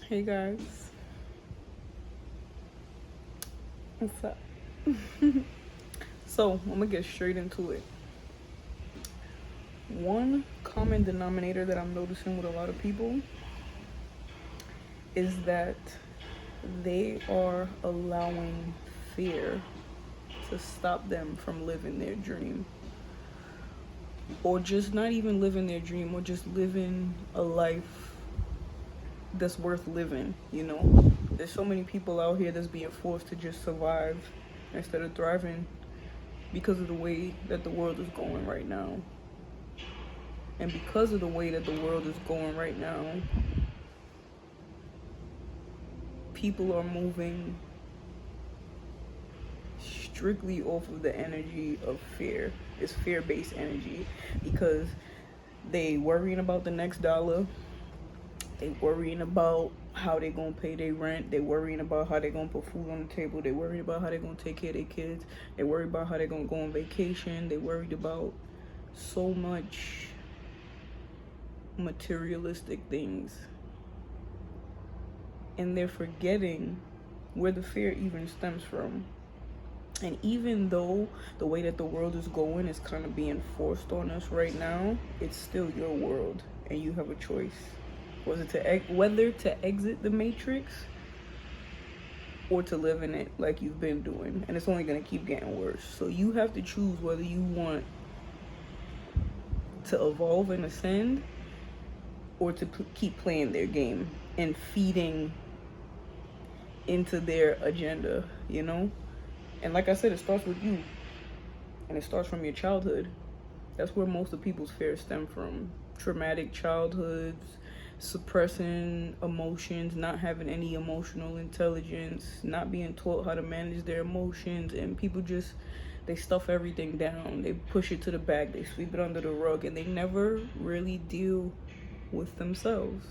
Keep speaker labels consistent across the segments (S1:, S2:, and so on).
S1: Hey guys, what's up? So, I'm gonna get straight into it. One common denominator that I'm noticing with a lot of people is that they are allowing fear to stop them from living their dream, or just not even living their dream, or just living a life that's worth living. There's so many people out here that's being forced to just survive instead of thriving because of the way that the world is going right now. And because of the way that the world is going right now, people are moving strictly off of the energy of fear. It's fear-based energy because they worrying about the next dollar. They worrying about how they gonna pay their rent. They worrying about how they gonna put food on the table. They worried about how they gonna take care of their kids. They worried about how they gonna go on vacation. They worried about so much materialistic things, and they're forgetting where the fear even stems from. And even though the way that the world is going is kind of being forced on us right now, it's still your world, and you have a choice. Whether to exit the matrix or to live in it like you've been doing, and it's only going to keep getting worse. So you have to choose whether you want to evolve and ascend, or to keep playing their game and feeding into their agenda. And like I said, it starts with you, and it starts from your childhood. That's where most of people's fears stem from. Traumatic childhoods, suppressing emotions, not having any emotional intelligence, not being taught how to manage their emotions, and people just, they stuff everything down. They push it to the back, they sweep it under the rug, and they never really deal with themselves.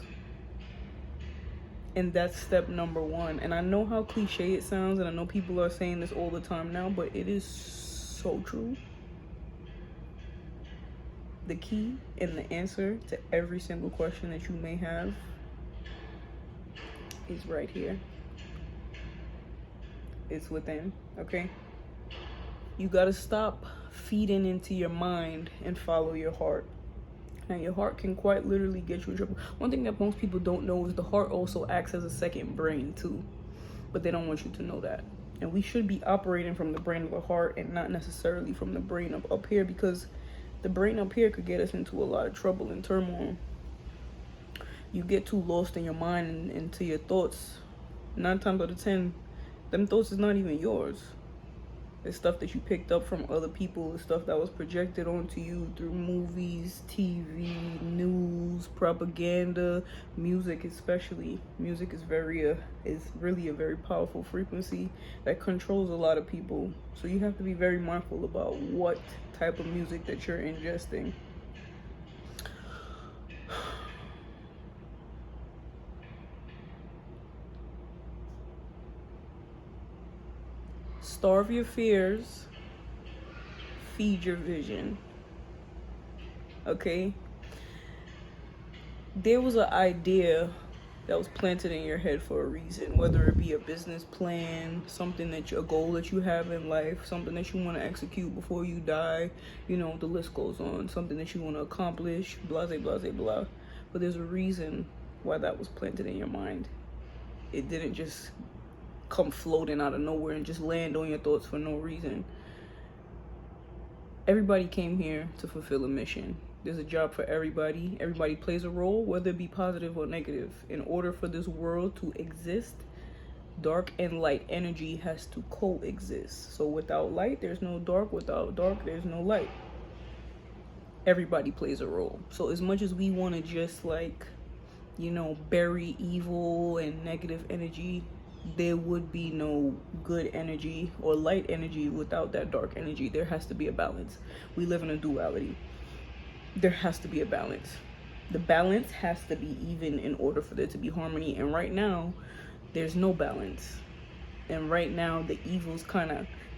S1: And that's step number one. And I know how cliche it sounds, and I know people are saying this all the time now, but it is so true. The key and the answer to every single question that you may have is right here. It's within, okay? You gotta stop feeding into your mind and follow your heart. Now, your heart can quite literally get you in trouble. One thing that most people don't know is the heart also acts as a second brain too, but they don't want you to know that. And we should be operating from the brain of the heart and not necessarily from the brain of up here, because the brain up here could get us into a lot of trouble and turmoil. You get too lost in your mind and into your thoughts. 9 times out of 10, them thoughts is not even yours. It's stuff that you picked up from other people. It's stuff that was projected onto you through movies, TV, news, propaganda, music especially. Music is really a very powerful frequency that controls a lot of people. So you have to be very mindful about what type of music that you're ingesting. Starve your fears, feed your vision. Okay? There was an idea that was planted in your head for a reason, whether it be a business plan, a goal that you have in life, something that you want to execute before you die, the list goes on, something that you want to accomplish, blah, blah, blah, blah. But there's a reason why that was planted in your mind. It didn't just come floating out of nowhere and just land on your thoughts for no reason. Everybody came here to fulfill a mission. There's a job for everybody. Everybody plays a role, whether it be positive or negative. In order for this world to exist, dark and light energy has to coexist. So without light, there's no dark. Without dark, there's no light. Everybody plays a role. So as much as we want to just bury evil and negative energy, there would be no good energy or light energy without that dark energy. There has to be a balance. We live in a duality. There has to be a balance. The balance has to be even in order for there to be harmony. And right now, there's no balance. And right now, the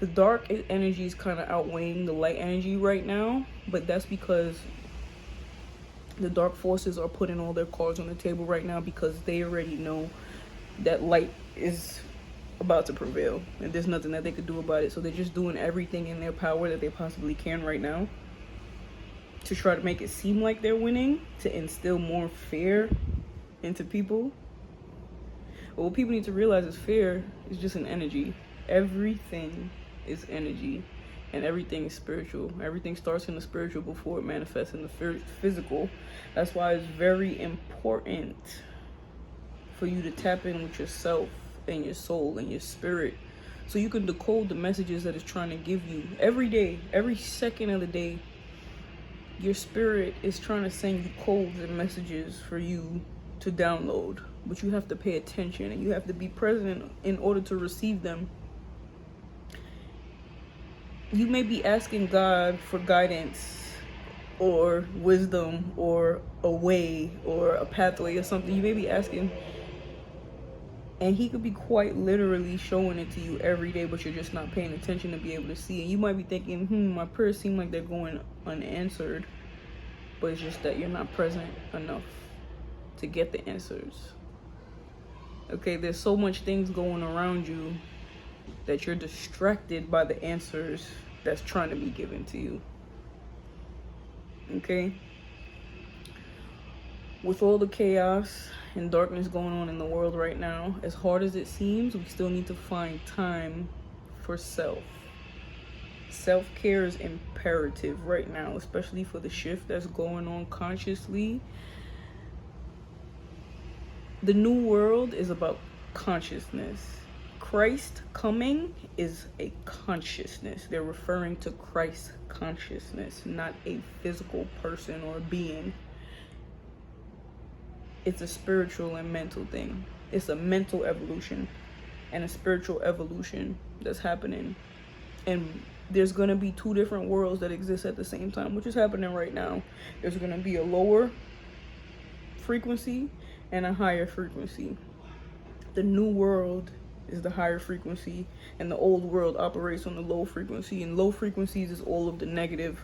S1: dark energy is kind of outweighing the light energy right now. But that's because The dark forces are putting all their cards on the table right now because they already know that light is about to prevail and there's nothing that they could do about it. So they're just doing everything in their power that they possibly can right now to try to make it seem like they're winning, to instill more fear into people. But what people need to realize is fear is just an energy. Everything is energy, and everything is spiritual. Everything starts in the spiritual before it manifests in the physical. That's why it's very important for you to tap in with yourself and your soul and your spirit, so you can decode the messages that it's trying to give you every day, every second of the day. Your spirit is trying to send you codes and messages for you to download, but you have to pay attention and you have to be present in order to receive them. You may be asking God for guidance or wisdom or a way or a pathway or something. You may be asking, and he could be quite literally showing it to you every day, but you're just not paying attention to be able to see it. You might be thinking, my prayers seem like they're going unanswered, but it's just that you're not present enough to get the answers. Okay, there's so much things going around you that you're distracted by the answers that's trying to be given to you. Okay? With all the chaos and darkness going on in the world right now, as hard as it seems, we still need to find time for self. Self-care is imperative right now, especially for the shift that's going on consciously. The new world is about consciousness. Christ coming is a consciousness. They're referring to Christ consciousness, not a physical person or being. It's a spiritual and mental thing. It's a mental evolution and a spiritual evolution that's happening. And there's going to be two different worlds that exist at the same time, which is happening right now. There's going to be a lower frequency and a higher frequency. The new world is the higher frequency, and the old world operates on the low frequency. And low frequencies is all of the negative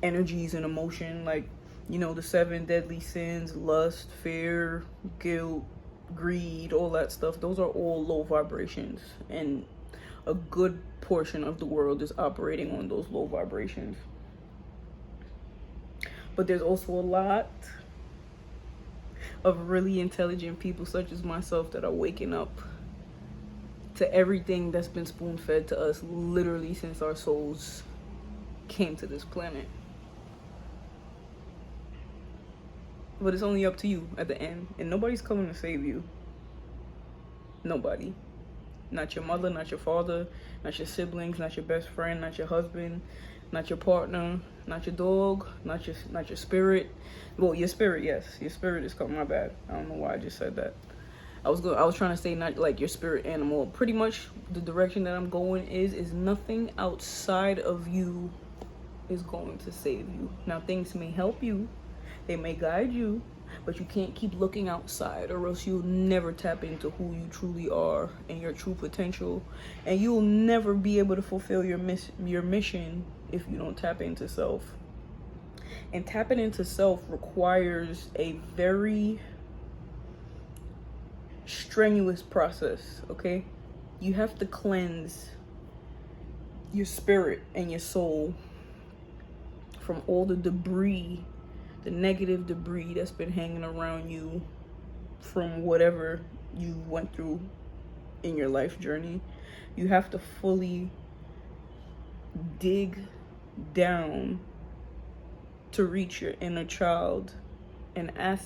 S1: energies and emotion, like, the 7 deadly sins: lust, fear, guilt, greed, all that stuff. Those are all low vibrations, and a good portion of the world is operating on those low vibrations. But there's also a lot of really intelligent people such as myself that are waking up to everything that's been spoon-fed to us literally since our souls came to this planet. But it's only up to you at the end, and nobody's coming to save you. Nobody. Not your mother, not your father, not your siblings, not your best friend, not your husband, not your partner, not your dog, not your spirit. Well, your spirit, yes, your spirit is coming. My bad. I don't know why I just said that. I was trying to say not like your spirit animal. Pretty much the direction that I'm going is nothing outside of you is going to save you. Now, things may help you, they may guide you, but you can't keep looking outside, or else you'll never tap into who you truly are and your true potential, and you'll never be able to fulfill your mission if you don't tap into self. And tapping into self requires a very strenuous process, okay? You have to cleanse your spirit and your soul from all the debris, the negative debris that's been hanging around you from whatever you went through in your life journey. You have to fully dig down to reach your inner child and ask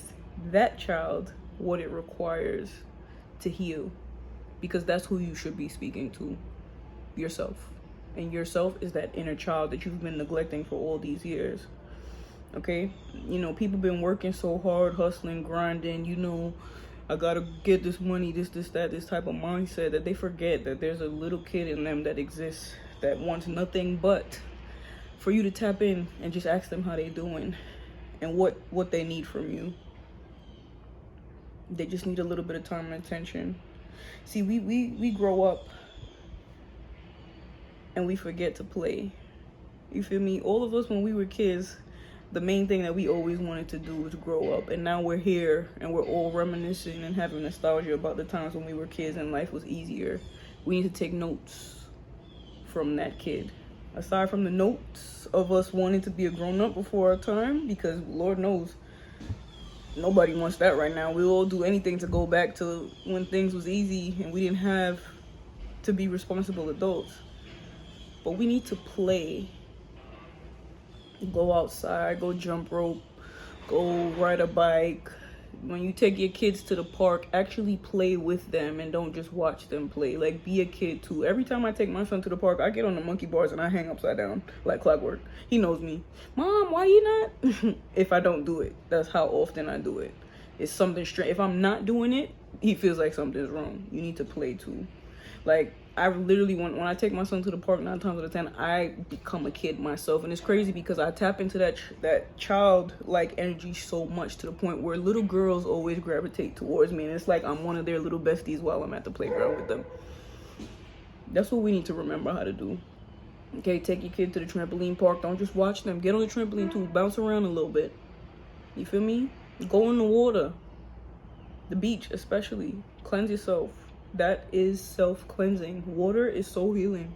S1: that child what it requires to heal, because that's who you should be speaking to, yourself. And yourself is that inner child that you've been neglecting for all these years. Okay, people been working so hard, hustling, grinding, I gotta get this money, this, that, this type of mindset, that they forget that there's a little kid in them that exists that wants nothing but for you to tap in and just ask them how they doing and what they need from you. They just need a little bit of time and attention. See, we grow up and we forget to play. You feel me? All of us, when we were kids, the main thing that we always wanted to do was grow up. And now we're here and we're all reminiscing and having nostalgia about the times when we were kids and life was easier. We need to take notes from that kid. Aside from the notes of us wanting to be a grown-up before our time, because Lord knows nobody wants that right now. We'll all do anything to go back to when things was easy and we didn't have to be responsible adults. But we need to play. Go outside, go jump rope, go ride a bike. When you take your kids to the park, actually play with them and don't just watch them play. Like, be a kid too. Every time I take my son to the park, I get on the monkey bars and I hang upside down like clockwork. He knows me. Mom, why you not? If I don't do it, that's how often I do it. It's something strange. If I'm not doing it, he feels like something's wrong. You need to play too. Like, I literally, when I take my son to the park 9 times out of 10, I become a kid myself. And it's crazy because I tap into that childlike energy so much to the point where little girls always gravitate towards me. And it's like I'm one of their little besties while I'm at the playground with them. That's what we need to remember how to do. Okay, take your kid to the trampoline park. Don't just watch them. Get on the trampoline too. Bounce around a little bit. You feel me? Go in the water. The beach especially. Cleanse yourself. That is self-cleansing. Water is so healing.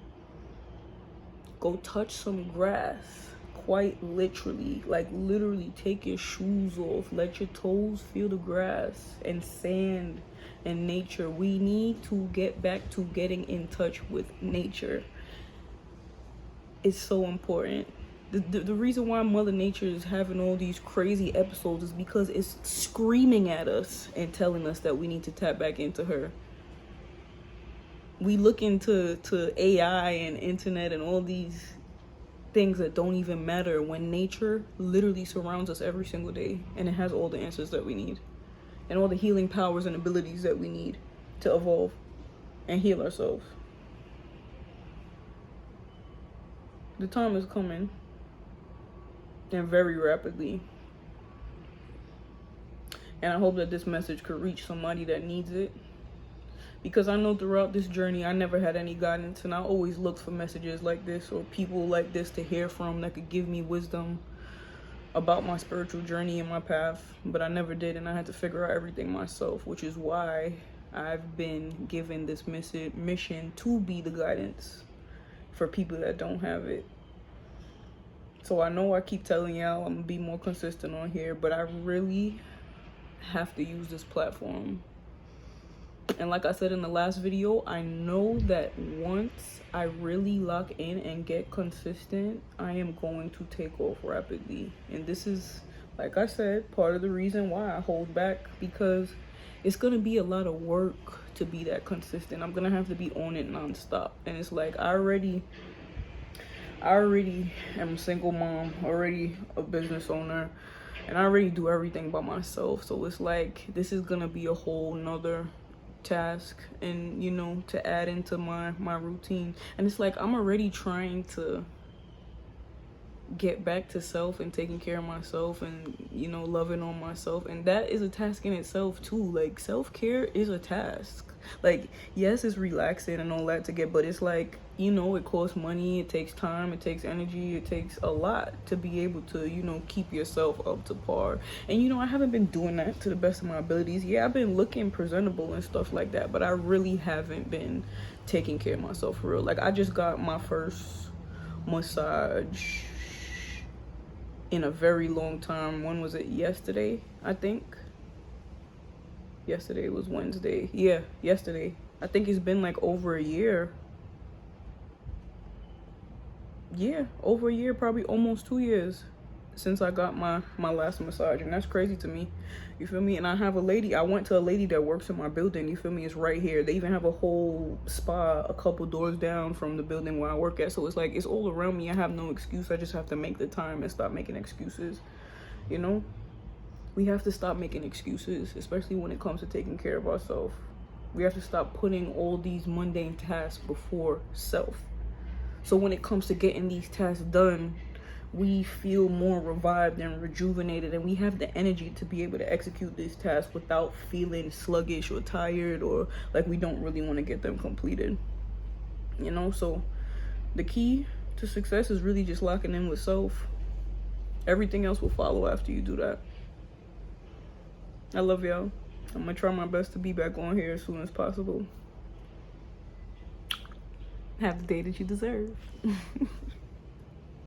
S1: Go touch some grass. Quite literally. Like, literally take your shoes off. Let your toes feel the grass and sand and nature. We need to get back to getting in touch with nature. It's so important. The reason why Mother Nature is having all these crazy episodes is because it's screaming at us and telling us that we need to tap back into her. We look into AI and internet and all these things that don't even matter when nature literally surrounds us every single day and it has all the answers that we need and all the healing powers and abilities that we need to evolve and heal ourselves. The time is coming, and very rapidly. And I hope that this message could reach somebody that needs it. Because I know throughout this journey, I never had any guidance, and I always looked for messages like this or people like this to hear from that could give me wisdom about my spiritual journey and my path. But I never did, and I had to figure out everything myself, which is why I've been given this mission to be the guidance for people that don't have it. So I know I keep telling y'all I'm gonna be more consistent on here, but I really have to use this platform. And like I said in the last video, I know that once I really lock in and get consistent, I am going to take off rapidly. And this is, like I said, part of the reason why I hold back, because it's going to be a lot of work to be that consistent. I'm going to have to be on it nonstop. And it's like, I already am a single mom, already a business owner, and I already do everything by myself. So it's like, this is going to be a whole nother task, and you know, to add into my routine. And it's like, I'm already trying to get back to self and taking care of myself and, you know, loving on myself, and that is a task in itself too. Like, self-care is a task. Like, yes, it's relaxing and all that to get, but it's like, you know, it costs money, it takes time, it takes energy, it takes a lot to be able to, you know, keep yourself up to par. And you know, I haven't been doing that to the best of my abilities. Yeah, I've been looking presentable and stuff like that, but I really haven't been taking care of myself for real. Like, I just got my first massage in a very long time. When was it? Yesterday, I think. Yesterday was Wednesday. Yeah, yesterday. I think it's been like over a year. Yeah, over a year, probably almost 2 years since I got my last massage, and that's crazy to me. You feel me? And I have a lady, I went to a lady that works in my building, you feel me? It's right here. They even have a whole spa a couple doors down from the building where I work at. So it's like, it's all around me. I have no excuse. I just have to make the time and stop making excuses. You know, we have to stop making excuses, especially when it comes to taking care of ourselves. We have to stop putting all these mundane tasks before self. So when it comes to getting these tasks done, we feel more revived and rejuvenated, and we have the energy to be able to execute these tasks without feeling sluggish or tired, or like we don't really want to get them completed. You know, so the key to success is really just locking in with self. Everything else will follow after you do that. I love y'all. I'm gonna try my best to be back on here as soon as possible. Have the day that you deserve.